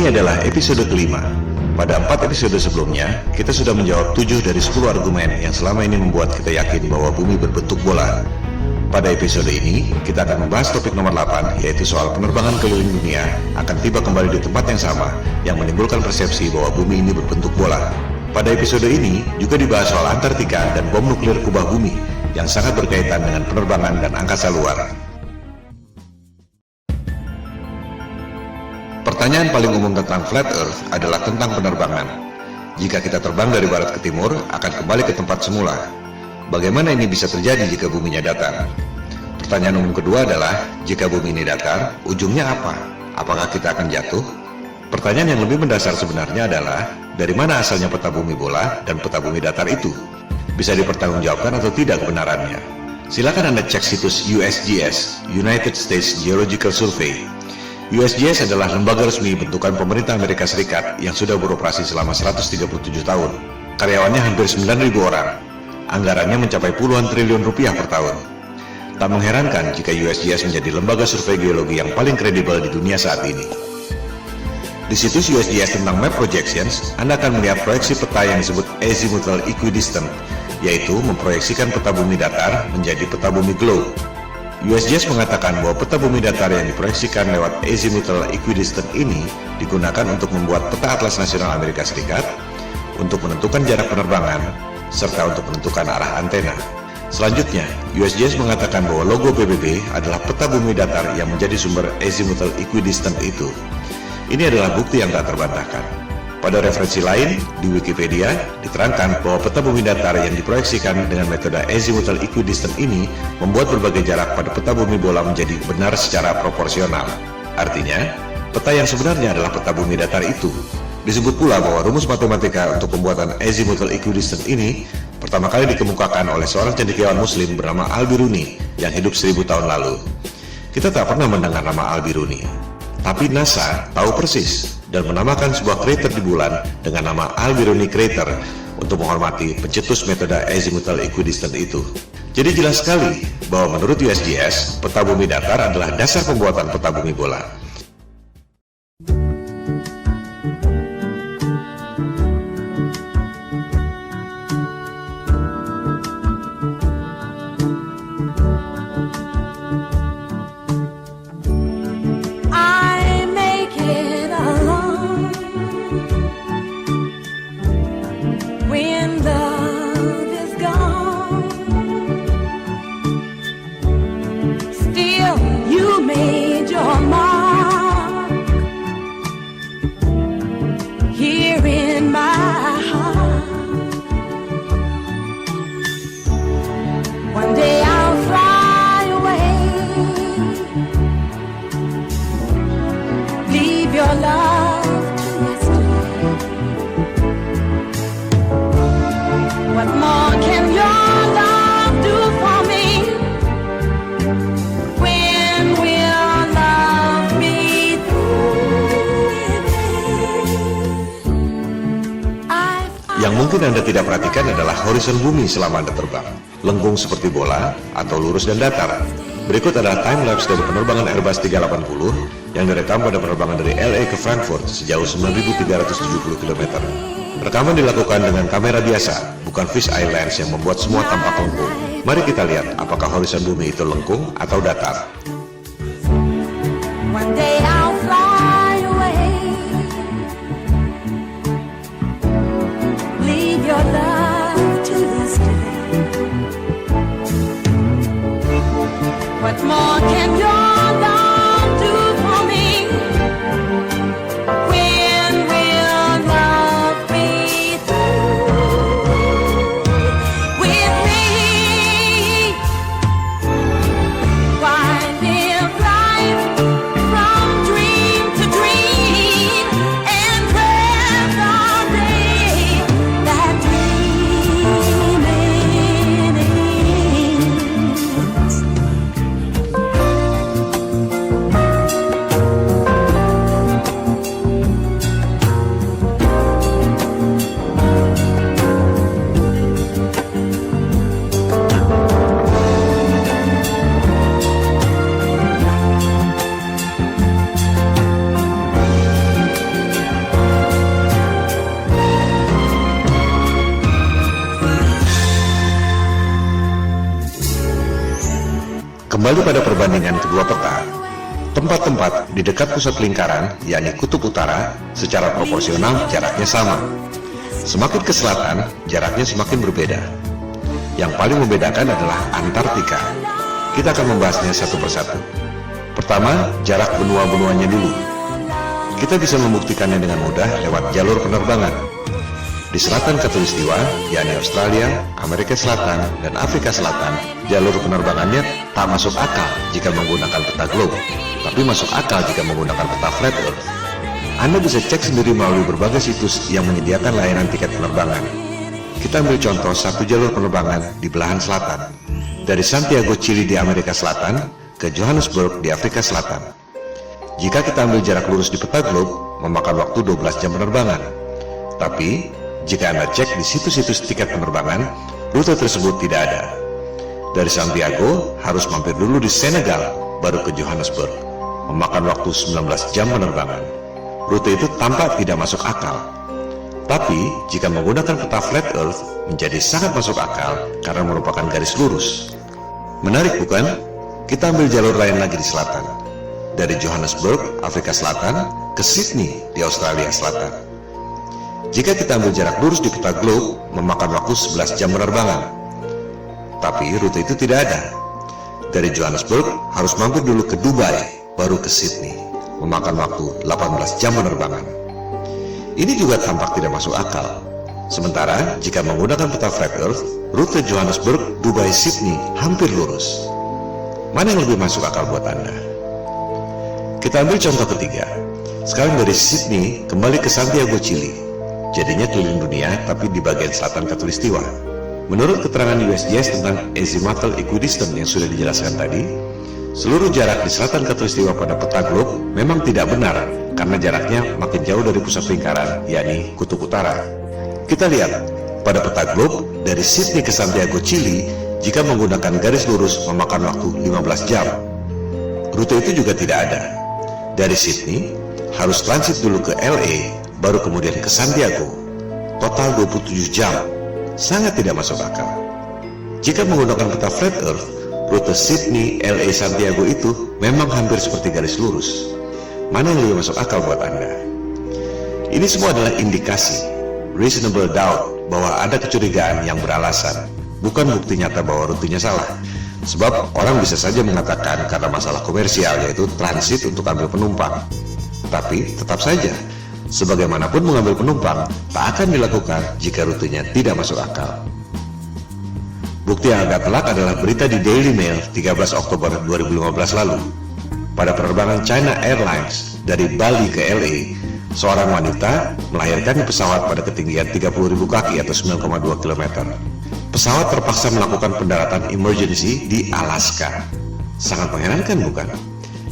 Ini adalah episode kelima. Pada 4 episode sebelumnya, kita sudah menjawab 7 dari 10 argumen yang selama ini membuat kita yakin bahwa bumi berbentuk bola. Pada episode ini, kita akan membahas topik nomor 8, yaitu soal penerbangan keliling dunia akan tiba kembali di tempat yang sama, yang menimbulkan persepsi bahwa bumi ini berbentuk bola. Pada episode ini, juga dibahas soal Antartika dan bom nuklir kubah bumi, yang sangat berkaitan dengan penerbangan dan angkasa luar. Pertanyaan paling umum tentang flat earth adalah tentang penerbangan. Jika kita terbang dari barat ke timur, akan kembali ke tempat semula. Bagaimana ini bisa terjadi jika buminya datar? Pertanyaan umum kedua adalah, jika bumi ini datar, ujungnya apa? Apakah kita akan jatuh? Pertanyaan yang lebih mendasar sebenarnya adalah, dari mana asalnya peta bumi bola dan peta bumi datar itu? Bisa dipertanggungjawabkan atau tidak kebenarannya? Silakan Anda cek situs USGS, United States Geological Survey. USGS adalah lembaga resmi bentukan pemerintah Amerika Serikat yang sudah beroperasi selama 137 tahun. Karyawannya hampir 9.000 orang. Anggarannya mencapai puluhan triliun rupiah per tahun. Tak mengherankan jika USGS menjadi lembaga survei geologi yang paling kredibel di dunia saat ini. Di situs USGS tentang Map Projections, Anda akan melihat proyeksi peta yang disebut Azimuthal Equidistant, yaitu memproyeksikan peta bumi datar menjadi peta bumi globe. USGS mengatakan bahwa peta bumi datar yang diproyeksikan lewat Azimuthal Equidistant ini digunakan untuk membuat peta atlas nasional Amerika Serikat, untuk menentukan jarak penerbangan, serta untuk menentukan arah antena. Selanjutnya, USGS mengatakan bahwa logo PBB adalah peta bumi datar yang menjadi sumber Azimuthal Equidistant itu. Ini adalah bukti yang tak terbantahkan. Pada referensi lain, di Wikipedia, diterangkan bahwa peta bumi datar yang diproyeksikan dengan metode Azimuthal Equidistant ini membuat berbagai jarak pada peta bumi bola menjadi benar secara proporsional. Artinya, peta yang sebenarnya adalah peta bumi datar itu. Disebut pula bahwa rumus matematika untuk pembuatan Azimuthal Equidistant ini pertama kali dikemukakan oleh seorang cendekiawan muslim bernama Al-Biruni yang hidup 1000 tahun lalu. Kita tak pernah mendengar nama Al-Biruni, tapi NASA tahu persis dan menamakan sebuah krater di bulan dengan nama Al-Biruni Crater untuk menghormati pencetus metode Azimuthal Equidistant itu. Jadi jelas sekali bahwa menurut USGS, peta bumi datar adalah dasar pembuatan peta bumi bola. Yang mungkin Anda tidak perhatikan adalah horizon bumi selama Anda terbang. Lengkung seperti bola atau lurus dan datar. Berikut adalah time-lapse dari penerbangan Airbus 380 yang direkam pada penerbangan dari LA ke Frankfurt sejauh 9.370 km. Rekaman dilakukan dengan kamera biasa, bukan fisheye lens yang membuat semua tampak lengkung. Mari kita lihat apakah horizon bumi itu lengkung atau datar. What more can your love do for me? When will love be through with me? Why live life from dream to dream and dread the day that dreaming ends? Kembali pada perbandingan kedua peta, tempat-tempat di dekat pusat lingkaran, yakni kutub utara, secara proporsional jaraknya sama. Semakin ke selatan, jaraknya semakin berbeda. Yang paling membedakan adalah Antartika. Kita akan membahasnya satu persatu. Pertama, jarak benua-benuanya dulu. Kita bisa membuktikannya dengan mudah lewat jalur penerbangan. Di selatan Khatulistiwa, yakni Australia, Amerika Selatan, dan Afrika Selatan, jalur penerbangannya tak masuk akal jika menggunakan peta globe, tapi masuk akal jika menggunakan peta flat earth. Anda bisa cek sendiri melalui berbagai situs yang menyediakan layanan tiket penerbangan. Kita ambil contoh satu jalur penerbangan di belahan selatan, dari Santiago, Chili di Amerika Selatan ke Johannesburg di Afrika Selatan. Jika kita ambil jarak lurus di peta globe, memakan waktu 12 jam penerbangan. Tapi, jika Anda cek di situs-situs tiket penerbangan, rute tersebut tidak ada. Dari Santiago, harus mampir dulu di Senegal, baru ke Johannesburg. Memakan waktu 19 jam penerbangan. Rute itu tampak tidak masuk akal. Tapi, jika menggunakan peta flat earth, menjadi sangat masuk akal karena merupakan garis lurus. Menarik bukan? Kita ambil jalur lain lagi di selatan. Dari Johannesburg, Afrika Selatan, ke Sydney di Australia Selatan. Jika kita ambil jarak lurus di peta globe, memakan waktu 11 jam penerbangan. Tapi rute itu tidak ada. Dari Johannesburg, harus mampir dulu ke Dubai, baru ke Sydney. Memakan waktu 18 jam penerbangan. Ini juga tampak tidak masuk akal. Sementara, jika menggunakan peta flat earth, rute Johannesburg, Dubai, Sydney hampir lurus. Mana yang lebih masuk akal buat Anda? Kita ambil contoh ketiga. Sekarang dari Sydney, kembali ke Santiago, Chili. Jadinya keliling dunia, tapi di bagian selatan Khatulistiwa. Menurut keterangan USGS tentang azimuthal equidistant yang sudah dijelaskan tadi, seluruh jarak di selatan Khatulistiwa pada peta globe memang tidak benar karena jaraknya makin jauh dari pusat lingkaran, yakni kutub utara. Kita lihat, pada peta globe dari Sydney ke Santiago, Chili, jika menggunakan garis lurus memakan waktu 15 jam. Rute itu juga tidak ada. Dari Sydney, harus transit dulu ke LA, baru kemudian ke Santiago. Total 27 jam. Sangat tidak masuk akal. Jika menggunakan peta flat earth, rute Sydney, LA, Santiago itu memang hampir seperti garis lurus. Mana yang lebih masuk akal buat Anda? Ini semua adalah indikasi, reasonable doubt, bahwa ada kecurigaan yang beralasan, bukan bukti nyata bahwa rutenya salah. Sebab orang bisa saja mengatakan karena masalah komersial, yaitu transit untuk ambil penumpang. Tapi tetap saja, sebagaimanapun mengambil penumpang tak akan dilakukan jika rutenya tidak masuk akal. Bukti yang agak telak adalah berita di Daily Mail 13 Oktober 2015 lalu. Pada penerbangan China Airlines dari Bali ke LA, seorang wanita melahirkan di pesawat pada ketinggian 30.000 kaki atau 9,2 km. Pesawat terpaksa melakukan pendaratan emergency di Alaska. Sangat mengherankan bukan?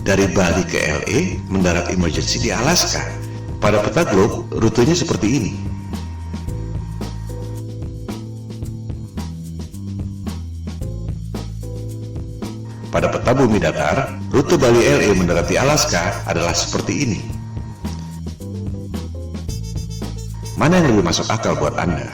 Dari Bali ke LA mendarat emergency di Alaska. Pada peta globe, rutenya seperti ini. Pada peta bumi datar, rute Bali LA mendarat di Alaska adalah seperti ini. Mana yang lebih masuk akal buat Anda?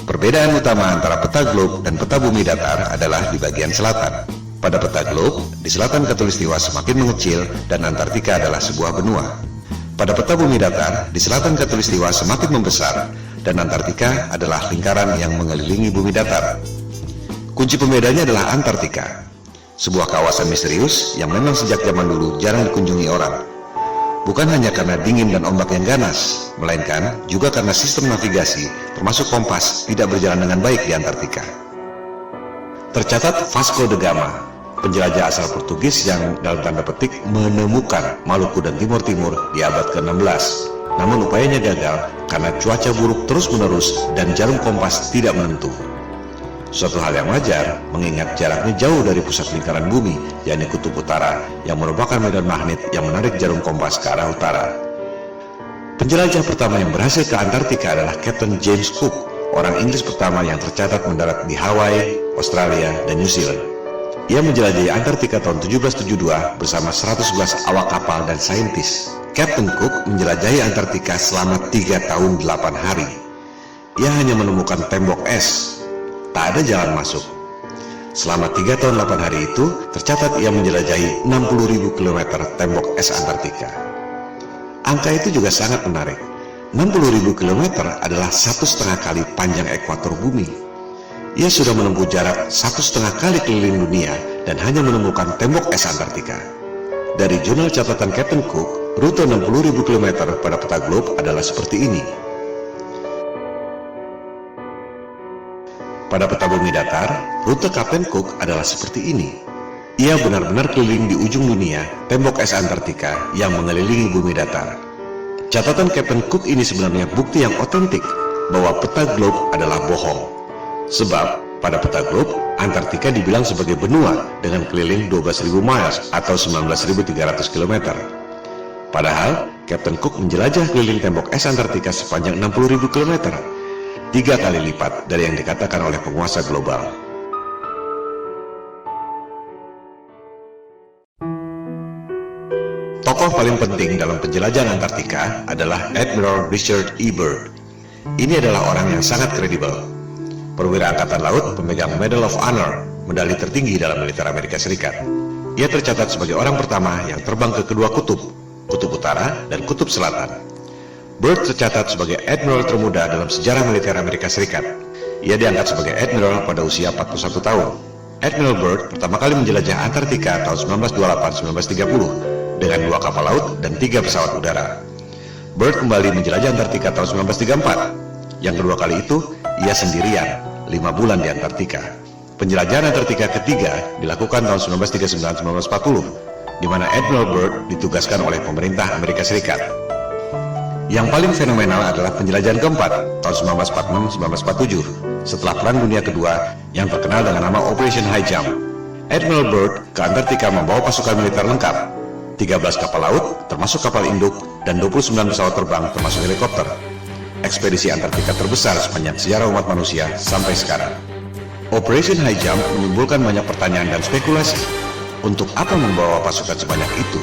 Perbedaan utama antara peta globe dan peta bumi datar adalah di bagian selatan. Pada peta globe, di selatan Khatulistiwa semakin mengecil dan Antartika adalah sebuah benua. Pada peta bumi datar, di selatan Khatulistiwa semakin membesar dan Antartika adalah lingkaran yang mengelilingi bumi datar. Kunci pembedanya adalah Antartika, sebuah kawasan misterius yang memang sejak zaman dulu jarang dikunjungi orang. Bukan hanya karena dingin dan ombak yang ganas, melainkan juga karena sistem navigasi, termasuk kompas, tidak berjalan dengan baik di Antartika. Tercatat Vasco da Gama, penjelajah asal Portugis yang dalam tanda petik menemukan Maluku dan Timur Timur di abad ke-16. Namun upayanya gagal karena cuaca buruk terus-menerus dan jarum kompas tidak menentu. Suatu hal yang wajar mengingat jaraknya jauh dari pusat lingkaran bumi, yakni kutub utara, yang merupakan medan magnet yang menarik jarum kompas ke arah utara. Penjelajah pertama yang berhasil ke Antartika adalah Captain James Cook, orang Inggris pertama yang tercatat mendarat di Hawaii, Australia, dan New Zealand. Ia menjelajahi Antartika tahun 1772 bersama 111 awak kapal dan saintis. Captain Cook menjelajahi Antartika selama 3 tahun 8 hari. Ia hanya menemukan tembok es, tak ada jalan masuk. Selama 3 tahun 8 hari itu, tercatat ia menjelajahi 60.000 km tembok es Antartika. Angka itu juga sangat menarik. 60.000 km adalah 1,5 kali panjang ekuator bumi. Ia sudah menempuh jarak 1,5 kali keliling dunia dan hanya menemukan tembok es Antartika. Dari jurnal catatan Captain Cook, rute 60.000 km pada peta globe adalah seperti ini. Pada peta bumi datar, rute Kapten Cook adalah seperti ini. Ia benar-benar keliling di ujung dunia, tembok es Antartika yang mengelilingi bumi datar. Catatan Kapten Cook ini sebenarnya bukti yang otentik bahwa peta globe adalah bohong. Sebab, pada peta globe, Antartika dibilang sebagai benua dengan keliling 12.000 miles atau 19.300 km. Padahal, Kapten Cook menjelajah keliling tembok es Antartika sepanjang 60.000 km. 3 kali lipat dari yang dikatakan oleh penguasa global. Tokoh paling penting dalam penjelajahan Antartika adalah Admiral Richard E. Byrd. Ini adalah orang yang sangat kredibel. Perwira Angkatan Laut pemegang Medal of Honor, medali tertinggi dalam militer Amerika Serikat. Ia tercatat sebagai orang pertama yang terbang ke kedua kutub, kutub utara dan kutub selatan. Byrd tercatat sebagai admiral termuda dalam sejarah militer Amerika Serikat. Ia diangkat sebagai admiral pada usia 41 tahun. Admiral Byrd pertama kali menjelajah Antartika tahun 1928-1930 dengan 2 kapal laut dan 3 pesawat udara. Byrd kembali menjelajah Antartika tahun 1934. Yang kedua kali itu, ia sendirian, 5 bulan di Antartika. Penjelajahan Antartika ketiga dilakukan tahun 1939-1940, di mana Admiral Byrd ditugaskan oleh pemerintah Amerika Serikat. Yang paling fenomenal adalah penjelajahan keempat tahun 1946-1947 setelah Perang Dunia Kedua yang terkenal dengan nama Operation High Jump. Admiral Byrd ke Antartika membawa pasukan militer lengkap, 13 kapal laut termasuk kapal induk dan 29 pesawat terbang termasuk helikopter. Ekspedisi Antartika terbesar sepanjang sejarah umat manusia sampai sekarang. Operation High Jump menimbulkan banyak pertanyaan dan spekulasi. Untuk apa membawa pasukan sebanyak itu?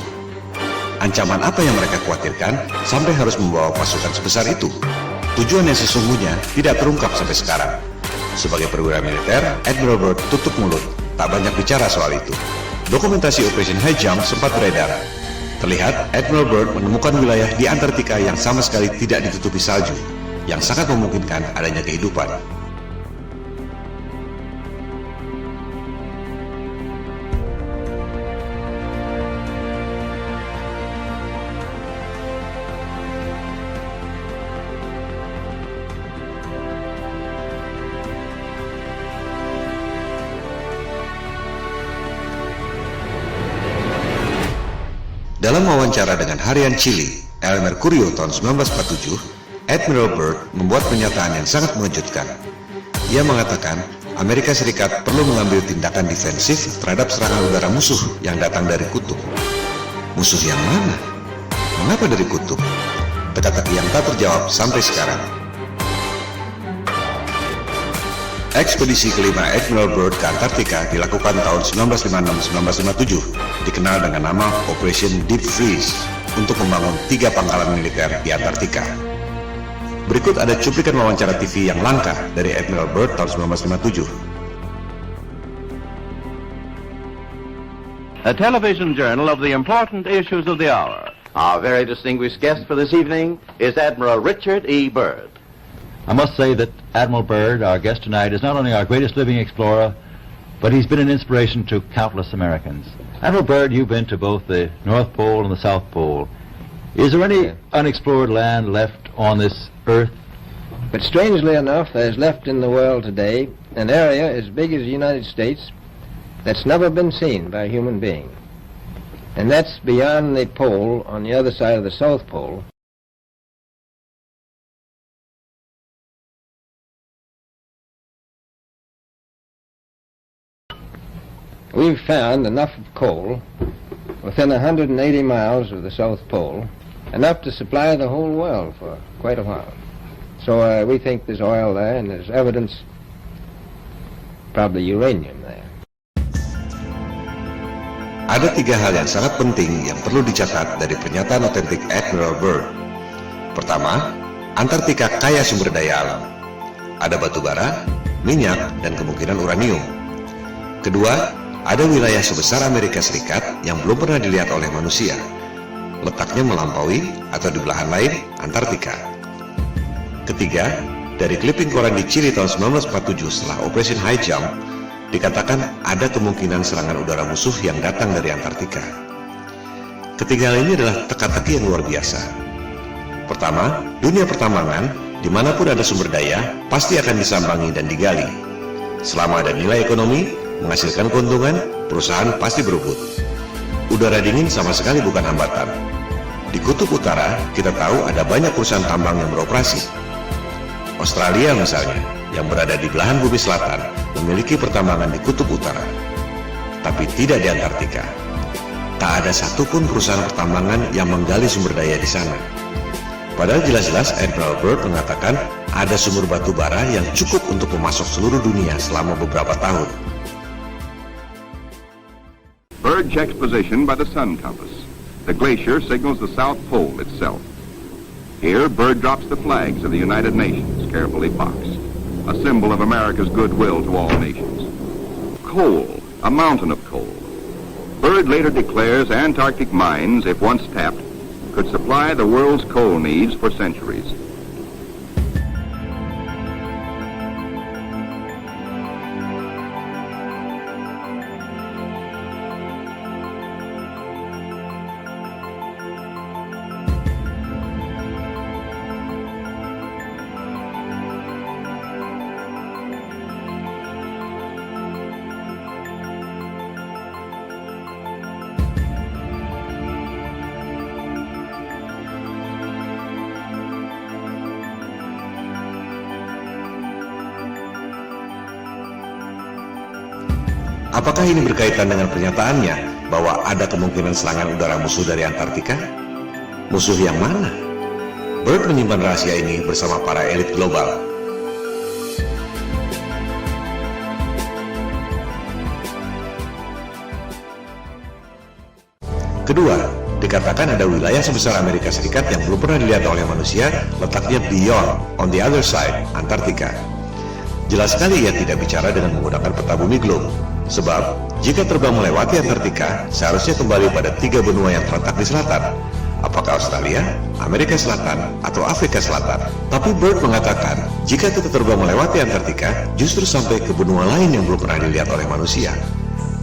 Ancaman apa yang mereka khawatirkan sampai harus membawa pasukan sebesar itu? Tujuan yang sesungguhnya tidak terungkap sampai sekarang. Sebagai perwira militer, Admiral Byrd tutup mulut, tak banyak bicara soal itu. Dokumentasi Operation High Jump sempat beredar. Terlihat Admiral Byrd menemukan wilayah di Antartika yang sama sekali tidak ditutupi salju, yang sangat memungkinkan adanya kehidupan. Dalam wawancara dengan harian Chile, El Mercurio tahun 1947, Admiral Byrd membuat pernyataan yang sangat mengejutkan. Ia mengatakan, Amerika Serikat perlu mengambil tindakan defensif terhadap serangan udara musuh yang datang dari kutub. Musuh yang mana? Mengapa dari kutub? Teka-teki yang tak terjawab sampai sekarang. Ekspedisi kelima Admiral Byrd ke Antartika dilakukan tahun 1956-1957, dikenal dengan nama Operation Deep Freeze, untuk membangun 3 pangkalan militer di Antartika. Berikut ada cuplikan wawancara TV yang langka dari Admiral Byrd tahun 1957. A television journal of the important issues of the hour. Our very distinguished guest for this evening is Admiral Richard E. Byrd. I must say that Admiral Byrd, our guest tonight, is not only our greatest living explorer, but he's been an inspiration to countless Americans. Admiral Byrd, you've been to both the North Pole and the South Pole. Is there any unexplored land left on this Earth? But strangely enough, there's left in the world today an area as big as the United States that's never been seen by a human being. And that's beyond the pole on the other side of the South Pole. We've found enough of coal within 180 miles of the South Pole, enough to supply the whole world for quite a while. So we think there's oil there, and there's evidence, probably uranium there. Ada 3 hal yang sangat penting yang perlu dicatat dari pernyataan otentik Admiral Byrd. Pertama, Antartika kaya sumber daya alam. Ada batu bara, minyak, dan kemungkinan uranium. Kedua, ada wilayah sebesar Amerika Serikat yang belum pernah dilihat oleh manusia. Letaknya melampaui atau di belahan lain Antartika. Ketiga, dari clipping koran di Chili tahun 1947 setelah Operation High Jump, dikatakan ada kemungkinan serangan udara musuh yang datang dari Antartika. Ketiga hal ini adalah teka-teki yang luar biasa. Pertama, dunia pertambangan, dimanapun ada sumber daya, pasti akan disambangi dan digali. Selama ada nilai ekonomi, menghasilkan keuntungan, perusahaan pasti berebut. Udara dingin sama sekali bukan hambatan. Di Kutub Utara, kita tahu ada banyak perusahaan tambang yang beroperasi. Australia misalnya, yang berada di belahan bumi selatan, memiliki pertambangan di Kutub Utara. Tapi tidak di Antartika. Tak ada satupun perusahaan pertambangan yang menggali sumber daya di sana. Padahal jelas-jelas Admiral Byrd mengatakan ada sumber batu bara yang cukup untuk memasok seluruh dunia selama beberapa tahun. Byrd checks position by the sun compass. The glacier signals the South Pole itself. Here, Byrd drops the flags of the United Nations, carefully boxed, a symbol of America's goodwill to all nations. Coal, a mountain of coal. Byrd later declares Antarctic mines, if once tapped, could supply the world's coal needs for centuries. Apakah ini berkaitan dengan pernyataannya bahwa ada kemungkinan serangan udara musuh dari Antartika? Musuh yang mana? Byrd menyimpan rahasia ini bersama para elit global. Kedua, dikatakan ada wilayah sebesar Amerika Serikat yang belum pernah dilihat oleh manusia, letaknya beyond, on the other side, Antartika. Jelas sekali ia tidak bicara dengan menggunakan peta bumi globe. Sebab, jika terbang melewati Antartika, seharusnya kembali pada 3 benua yang terletak di selatan. Apakah Australia, Amerika Selatan, atau Afrika Selatan? Tapi Byrd mengatakan, jika kita terbang melewati Antartika, justru sampai ke benua lain yang belum pernah dilihat oleh manusia.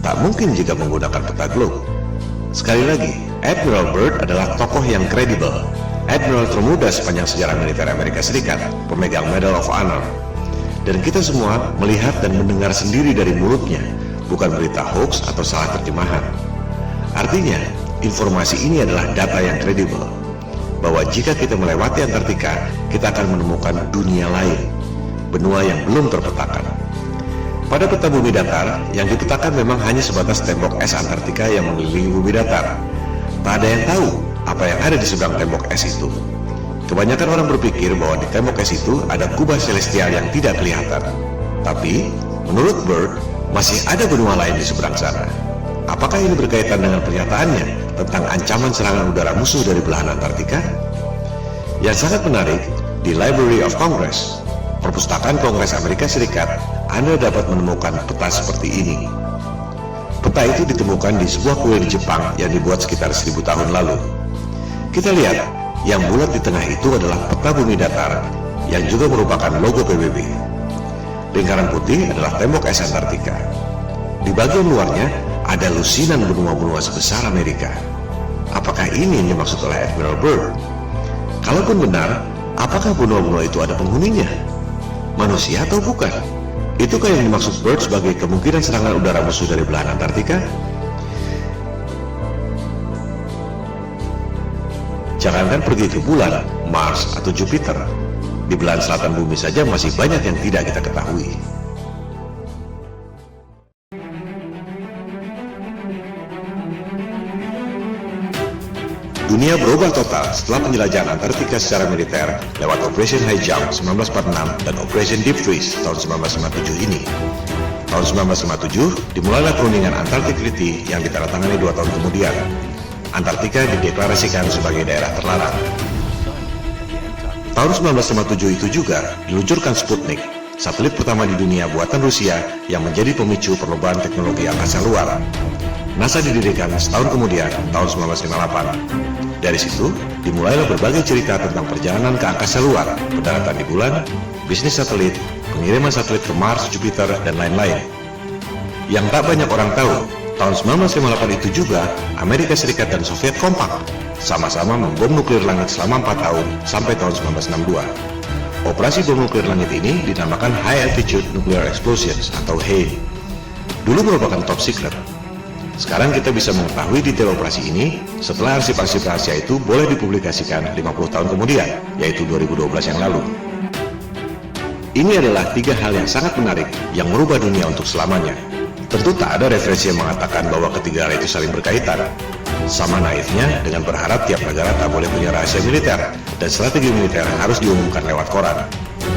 Tak mungkin jika menggunakan peta globe. Sekali lagi, Admiral Byrd adalah tokoh yang kredibel. Admiral termuda sepanjang sejarah militer Amerika Serikat, pemegang Medal of Honor. Dan kita semua melihat dan mendengar sendiri dari mulutnya, bukan berita hoax atau salah terjemahan. Artinya, informasi ini adalah data yang kredibel, bahwa jika kita melewati Antartika, kita akan menemukan dunia lain, benua yang belum terpetakan. Pada peta bumi datar, yang dipetakan memang hanya sebatas tembok es Antartika yang mengelilingi bumi datar. Tak ada yang tahu apa yang ada di seberang tembok es itu. Kebanyakan orang berpikir bahwa di tembok es itu ada kubah celestial yang tidak kelihatan. Tapi, menurut Byrd, masih ada benua lain di seberang sana. Apakah ini berkaitan dengan pernyataannya tentang ancaman serangan udara musuh dari belahan Antartika? Yang sangat menarik, di Library of Congress, Perpustakaan Kongres Amerika Serikat, Anda dapat menemukan peta seperti ini. Peta itu ditemukan di sebuah kuil di Jepang yang dibuat sekitar 1000 tahun lalu. Kita lihat, yang bulat di tengah itu adalah peta bumi datar, yang juga merupakan logo PBB. Lingkaran putih adalah tembok es Antartika. Di bagian luarnya ada lusinan benua-benua sebesar Amerika. Apakah ini yang dimaksud oleh Admiral Byrd? Kalaupun benar, apakah benua-benua itu ada penghuninya? Manusia atau bukan? Itukah yang dimaksud Byrd sebagai kemungkinan serangan udara musuh dari belahan Antartika? Jangankan pergi ke bulan, Mars, atau Jupiter. Di belahan selatan bumi saja masih banyak yang tidak kita ketahui. Dunia berubah total setelah penjelajahan Antartika secara militer lewat Operation High Jump 1946 dan Operation Deep Freeze tahun 1957 ini. Tahun 1957 dimulailah perundingan Antarctic Treaty yang ditandatangani 2 tahun kemudian. Antartika dideklarasikan sebagai daerah terlarang. Tahun 1957 itu juga diluncurkan Sputnik, satelit pertama di dunia buatan Rusia yang menjadi pemicu perlombaan teknologi angkasa luar. NASA didirikan setahun kemudian, tahun 1958. Dari situ, dimulailah berbagai cerita tentang perjalanan ke angkasa luar, pendaratan di bulan, bisnis satelit, pengiriman satelit ke Mars, Jupiter, dan lain-lain. Yang tak banyak orang tahu, tahun 1958 itu juga Amerika Serikat dan Soviet kompak, sama-sama membom nuklir langit selama 4 tahun sampai tahun 1962. Operasi bom nuklir langit ini dinamakan High Altitude Nuclear Explosions atau HANE. Dulu merupakan top secret. Sekarang kita bisa mengetahui detail operasi ini setelah arsip-arsip rahasia itu boleh dipublikasikan 50 tahun kemudian, yaitu 2012 yang lalu. Ini adalah 3 hal yang sangat menarik yang merubah dunia untuk selamanya. Tentu tak ada referensi yang mengatakan bahwa ketiga hal itu saling berkaitan. Sama naifnya dengan berharap tiap negara tak boleh punya rahasia militer dan strategi militer harus diumumkan lewat koran.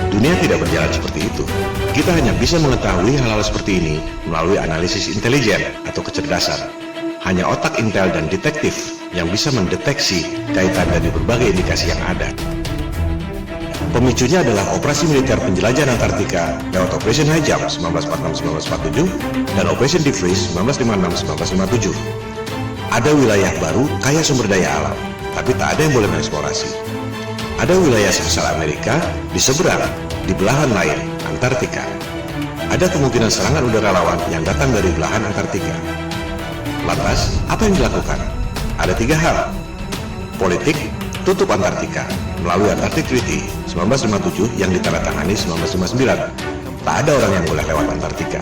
Dunia tidak berjalan seperti itu. Kita hanya bisa mengetahui hal-hal seperti ini melalui analisis intelijen atau kecerdasan. Hanya otak intel dan detektif yang bisa mendeteksi kaitan dari berbagai indikasi yang ada. Pemicunya adalah operasi militer penjelajahan Antartika lewat Operation High Jump 1946-1947 dan Operation Deep Freeze 1956-1957. Ada wilayah baru kaya sumber daya alam, tapi tak ada yang boleh mengeksplorasi. Ada wilayah sebesar Amerika di seberang, di belahan lain, Antartika. Ada kemungkinan serangan udara lawan yang datang dari belahan Antartika. Lantas, apa yang dilakukan? Ada 3 hal. Politik, tutup Antartika melalui Antarctic Treaty 1957 yang ditandatangani 1959. Tak ada orang yang boleh lewat Antartika.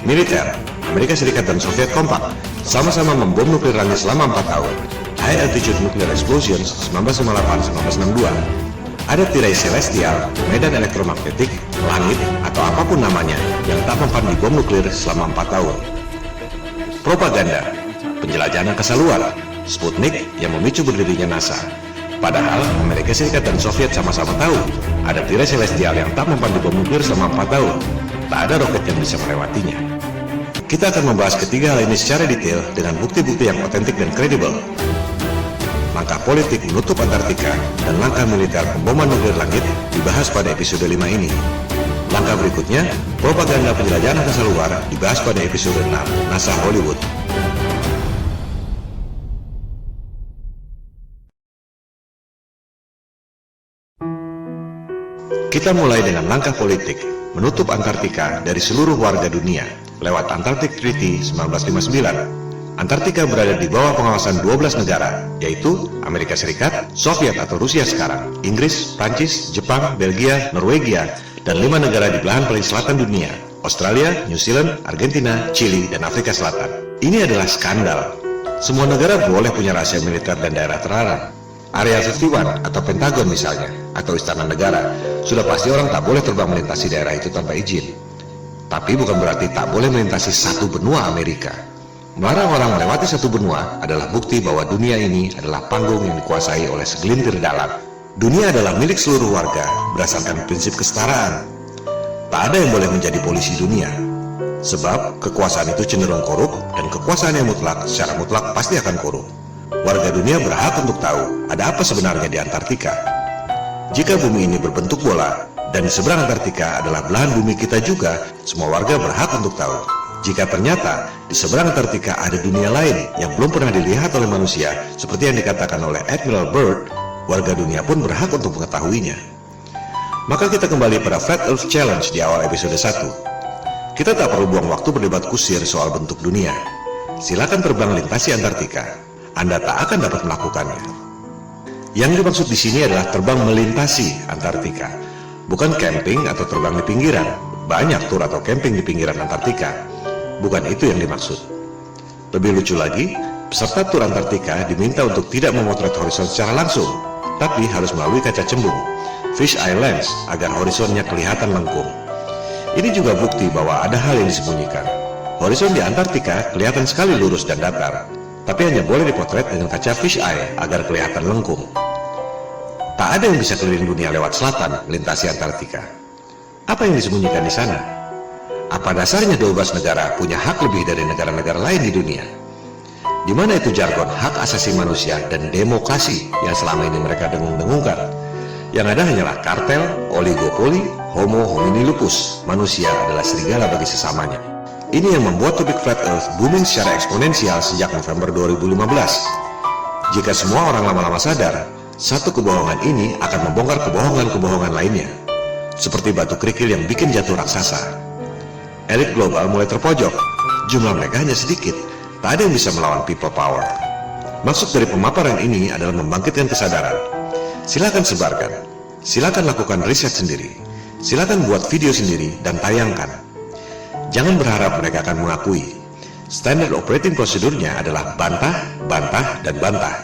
Militer, Amerika Serikat dan Soviet kompak, sama-sama membom nuklir langit selama 4 tahun. High Altitude Nuclear Explosions 1958-1962. Ada tirai celestial, medan elektromagnetik, langit, atau apapun namanya yang tak mempan di bom nuklir selama 4 tahun. Propaganda, penjelajahan angkasa luar, Sputnik yang memicu berdirinya NASA. Padahal Amerika Serikat dan Soviet sama-sama tahu ada tirai celestial yang tak mempan di bom nuklir selama 4 tahun. Tak ada roket yang bisa melewatinya. Kita akan membahas ketiga hal ini secara detail dengan bukti-bukti yang otentik dan kredibel. Langkah politik menutup Antartika dan langkah militer pemboman nuklir langit dibahas pada episode 5 ini. Langkah berikutnya, propaganda penjelajahan angkasa luar dibahas pada episode 6, NASA Hollywood. Kita mulai dengan langkah politik, menutup Antartika dari seluruh warga dunia lewat Antarctic Treaty 1959. Antartika berada di bawah pengawasan 12 negara, yaitu Amerika Serikat, Soviet atau Rusia sekarang, Inggris, Prancis, Jepang, Belgia, Norwegia, dan 5 negara di belahan paling selatan dunia, Australia, New Zealand, Argentina, Chili, dan Afrika Selatan. Ini adalah skandal. Semua negara boleh punya rahasia militer dan daerah terlarang. Area 51 atau Pentagon misalnya, atau Istana Negara, sudah pasti orang tak boleh terbang melintasi daerah itu tanpa izin. Tapi bukan berarti tak boleh melintasi satu benua Amerika. Melarang orang melewati satu benua adalah bukti bahwa dunia ini adalah panggung yang dikuasai oleh segelintir dalang. Dunia adalah milik seluruh warga berdasarkan prinsip kesetaraan. Tak ada yang boleh menjadi polisi dunia. Sebab kekuasaan itu cenderung korup dan kekuasaan yang mutlak secara mutlak pasti akan korup. Warga dunia berhak untuk tahu ada apa sebenarnya di Antartika. Jika bumi ini berbentuk bola dan di seberang Antartika adalah belahan bumi kita juga, semua warga berhak untuk tahu. Jika ternyata di seberang Antartika ada dunia lain yang belum pernah dilihat oleh manusia, seperti yang dikatakan oleh Admiral Byrd, warga dunia pun berhak untuk mengetahuinya. Maka kita kembali pada Flat Earth Challenge di awal episode 1. Kita tak perlu buang waktu berdebat kusir soal bentuk dunia. Silakan terbang lintasi Antartika. Anda tak akan dapat melakukannya. Yang dimaksud di sini adalah terbang melintasi Antartika, bukan camping atau terbang di pinggiran. Banyak tur atau camping di pinggiran Antartika. Bukan itu yang dimaksud. Lebih lucu lagi, peserta tur Antartika diminta untuk tidak memotret horizon secara langsung, tapi harus melalui kaca cembung, fish eye lens, agar horizonnya kelihatan lengkung. Ini juga bukti bahwa ada hal yang disembunyikan. Horizon di Antartika kelihatan sekali lurus dan datar, tapi hanya boleh dipotret dengan kaca fish eye agar kelihatan lengkung. Tak ada yang bisa keliling dunia lewat selatan melintasi Antartika. Apa yang disembunyikan di sana? Apa dasarnya 12 negara punya hak lebih dari negara-negara lain di dunia? Di mana itu jargon hak asasi manusia dan demokrasi yang selama ini mereka dengung-dengungkan? Yang ada hanyalah kartel, oligopoli, Homo homini lupus, manusia adalah serigala bagi sesamanya. Ini yang membuat topik flat earth booming secara eksponensial sejak November 2015. Jika semua orang lama-lama sadar, satu kebohongan ini akan membongkar kebohongan-kebohongan lainnya. Seperti batu kerikil yang bikin jatuh raksasa. Elit global mulai terpojok, jumlah mereka hanya sedikit, tak ada yang bisa melawan people power. Maksud dari pemaparan ini adalah membangkitkan kesadaran. Silakan sebarkan, silakan lakukan riset sendiri, silakan buat video sendiri dan tayangkan. Jangan berharap mereka akan mengakui. Standard operating prosedurnya adalah bantah, bantah, dan bantah.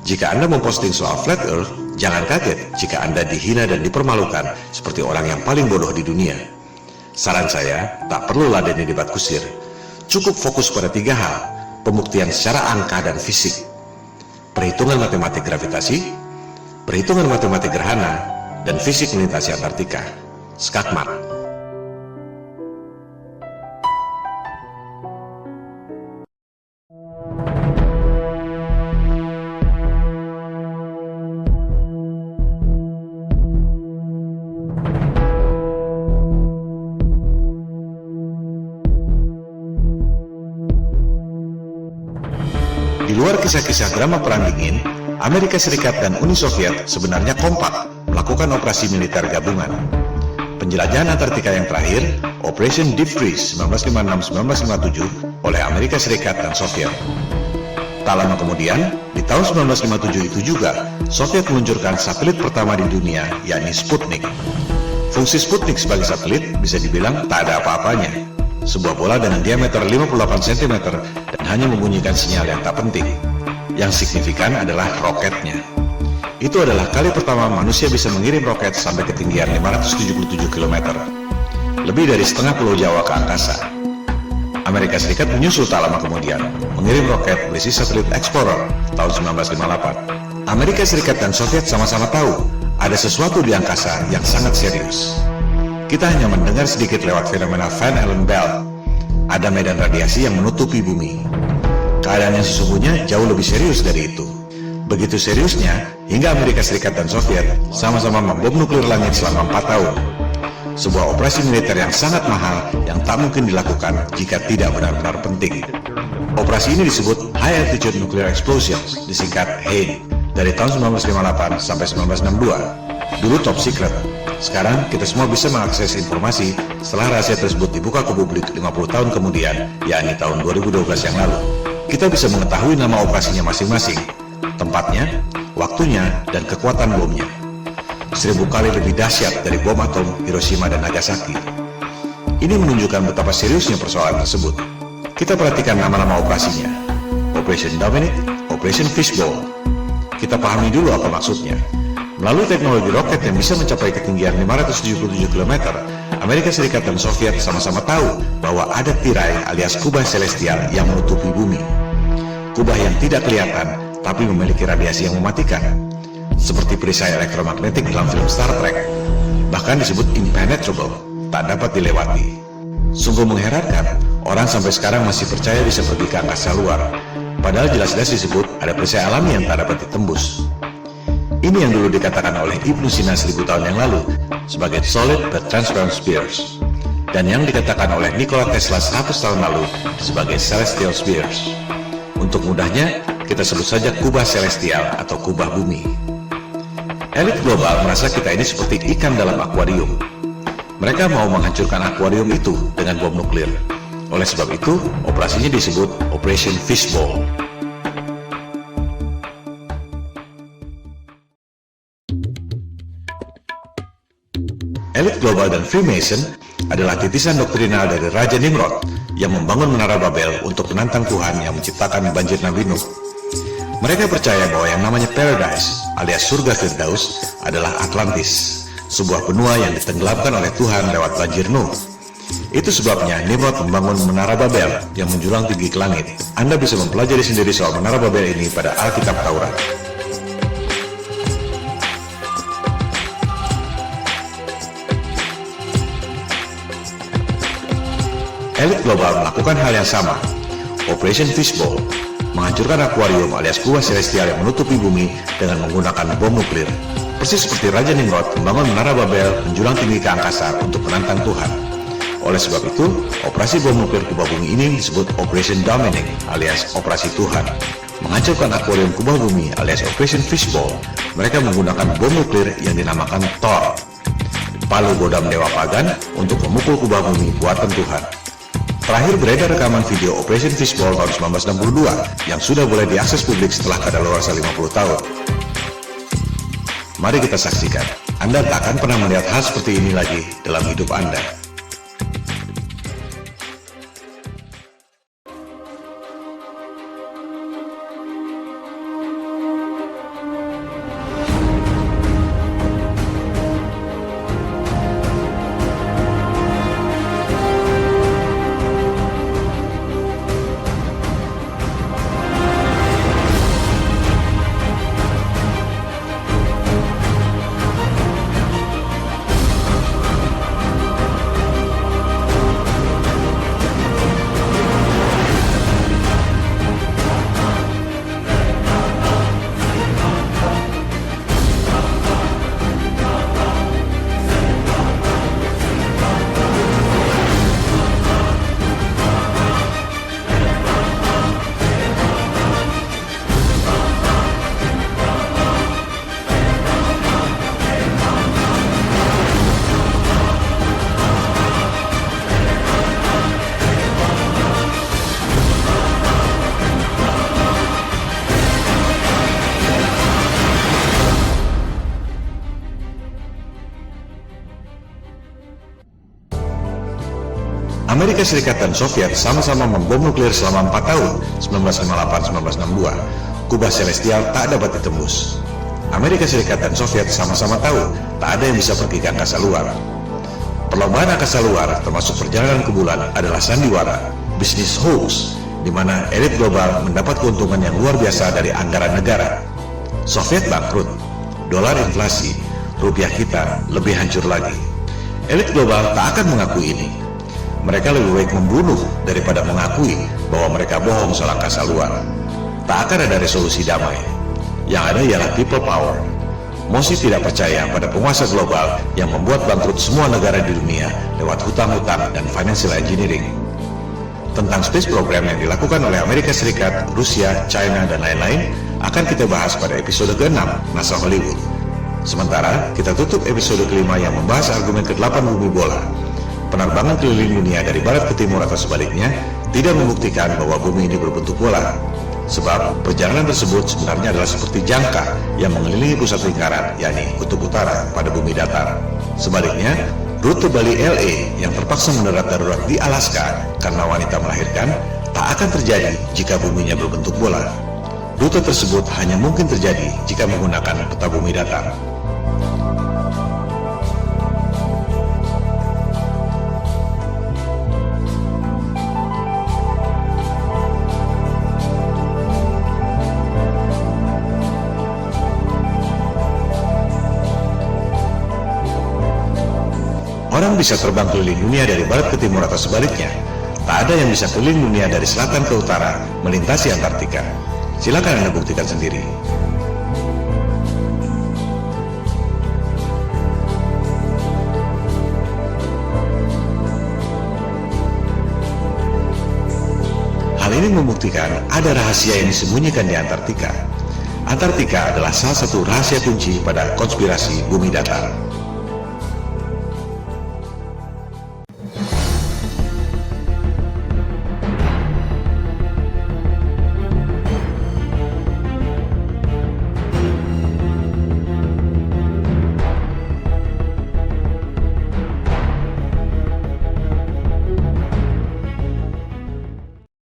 Jika Anda memposting soal flat earth, jangan kaget jika Anda dihina dan dipermalukan seperti orang yang paling bodoh di dunia. Saran saya, tak perlu ladeni debat kusir. Cukup fokus pada 3 hal, pembuktian secara angka dan fisik. Perhitungan matematik gravitasi, perhitungan matematik gerhana, dan fisik melintasi Antartika. Skakmat. Di luar kisah-kisah drama Perang Dingin, Amerika Serikat dan Uni Soviet sebenarnya kompak melakukan operasi militer gabungan. Penjelajahan Antartika yang terakhir, Operation Deep Freeze 1956-1957 oleh Amerika Serikat dan Soviet. Tak lama kemudian, di tahun 1957 itu juga, Soviet meluncurkan satelit pertama di dunia, yakni Sputnik. Fungsi Sputnik sebagai satelit bisa dibilang tak ada apa-apanya. Sebuah bola dengan diameter 58 cm dan hanya membunyikan sinyal yang tak penting. Yang signifikan adalah roketnya. Itu adalah kali pertama manusia bisa mengirim roket sampai ketinggian 577 km. Lebih dari setengah pulau Jawa ke angkasa. Amerika Serikat menyusul tak lama kemudian, mengirim roket berisi satelit Explorer tahun 1958. Amerika Serikat dan Soviet sama-sama tahu ada sesuatu di angkasa yang sangat serius. Kita hanya mendengar sedikit lewat fenomena Van Allen belt. Ada medan radiasi yang menutupi bumi. Keadaan yang sesungguhnya jauh lebih serius dari itu. Begitu seriusnya, hingga Amerika Serikat dan Soviet sama-sama membom nuklir langit selama 4 tahun. Sebuah operasi militer yang sangat mahal yang tak mungkin dilakukan jika tidak benar-benar penting. Operasi ini disebut High Altitude Nuclear Explosions, disingkat HANE, dari tahun 1958 sampai 1962. Dulu top secret. Sekarang kita semua bisa mengakses informasi setelah rahasia tersebut dibuka ke publik 50 tahun kemudian, yakni tahun 2012 yang lalu. Kita bisa mengetahui nama operasinya masing-masing, tempatnya, waktunya, dan kekuatan bomnya. 1000 kali lebih dahsyat dari bom atom Hiroshima dan Nagasaki. Ini menunjukkan betapa seriusnya persoalan tersebut. Kita perhatikan nama-nama operasinya. Operation Dominic, Operation Fishbowl. Kita pahami dulu apa maksudnya. Melalui teknologi roket yang bisa mencapai ketinggian 577 km, Amerika Serikat dan Soviet sama-sama tahu bahwa ada tirai alias kubah celestial yang menutupi bumi. Kubah yang tidak kelihatan, tapi memiliki radiasi yang mematikan. Seperti perisai elektromagnetik dalam film Star Trek. Bahkan disebut impenetrable, tak dapat dilewati. Sungguh mengherankan, orang sampai sekarang masih percaya bisa pergi ke angkasa luar. Padahal jelas-jelas disebut ada perisai alami yang tak dapat ditembus. Ini yang dulu dikatakan oleh Ibnu Sina 1000 tahun yang lalu sebagai solid but transparent spheres, dan yang dikatakan oleh Nikola Tesla 100 tahun lalu sebagai celestial spheres. Untuk mudahnya, kita sebut saja kubah celestial atau kubah bumi. Elit global merasa kita ini seperti ikan dalam akuarium. Mereka mau menghancurkan akuarium itu dengan bom nuklir. Oleh sebab itu, operasinya disebut Operation Fishbowl. Elit global dan Freemason adalah titisan doktrinal dari Raja Nimrod yang membangun Menara Babel untuk menantang Tuhan yang menciptakan banjir Nabi Nuh. Mereka percaya bahwa yang namanya Paradise alias surga Firdaus adalah Atlantis, sebuah benua yang ditenggelamkan oleh Tuhan lewat banjir Nuh. Itu sebabnya Nimrod membangun Menara Babel yang menjulang tinggi ke langit. Anda bisa mempelajari sendiri soal Menara Babel ini pada Alkitab Taurat. Elit global melakukan hal yang sama, Operation Fishbowl, menghancurkan akuarium alias kubah celestial yang menutupi bumi dengan menggunakan bom nuklir. Persis seperti Raja Nimrod membangun menara Babel menjulang tinggi ke angkasa untuk menantang Tuhan. Oleh sebab itu, operasi bom nuklir kubah bumi ini disebut Operation Dominic alias Operasi Tuhan. Menghancurkan akuarium kubah bumi alias Operation Fishbowl, mereka menggunakan bom nuklir yang dinamakan Thor, palu godam dewa pagan untuk memukul kubah bumi buatan Tuhan. Terakhir beredar rekaman video Operation Fishbowl tahun 1962 yang sudah boleh diakses publik setelah kadaluarsa 50 tahun. Mari kita saksikan. Anda tak akan pernah melihat hal seperti ini lagi dalam hidup Anda. Amerika Serikat dan Soviet sama-sama membom nuklir selama 4 tahun, 1958-1962. Kubah celestial tak dapat ditembus. Amerika Serikat dan Soviet sama-sama tahu tak ada yang bisa pergi ke angkasa luar. Perlombaan angkasa luar, termasuk perjalanan ke bulan, adalah sandiwara, bisnis hoax, di mana elit global mendapat keuntungan yang luar biasa dari anggaran negara. Soviet bangkrut, dolar inflasi, rupiah kita lebih hancur lagi. Elit global tak akan mengakui ini. Mereka lebih baik membunuh daripada mengakui bahwa mereka bohong soal angkasa luar. Tak akan ada resolusi damai. Yang ada ialah people power. Mosi tidak percaya pada penguasa global yang membuat bangkrut semua negara di dunia lewat hutang-hutang dan financial engineering. Tentang space program yang dilakukan oleh Amerika Serikat, Rusia, China, dan lain-lain akan kita bahas pada episode ke-6 NASA Hollywood. Sementara kita tutup episode kelima yang membahas argumen ke-8 bumi bola. Penerbangan keliling dunia dari barat ke timur atau sebaliknya tidak membuktikan bahwa bumi ini berbentuk bola. Sebab perjalanan tersebut sebenarnya adalah seperti jangka yang mengelilingi pusat lingkaran, yakni kutub utara pada bumi datar. Sebaliknya, rute Bali LA yang terpaksa mendarat darurat di Alaska karena wanita melahirkan tak akan terjadi jika buminya berbentuk bola. Rute tersebut hanya mungkin terjadi jika menggunakan peta bumi datar. Orang bisa terbang keliling dunia dari barat ke timur atau sebaliknya. Tak ada yang bisa keliling dunia dari selatan ke utara, melintasi Antartika. Silakan Anda buktikan sendiri. Hal ini membuktikan ada rahasia yang disembunyikan di Antartika. Antartika adalah salah satu rahasia kunci pada konspirasi bumi datar.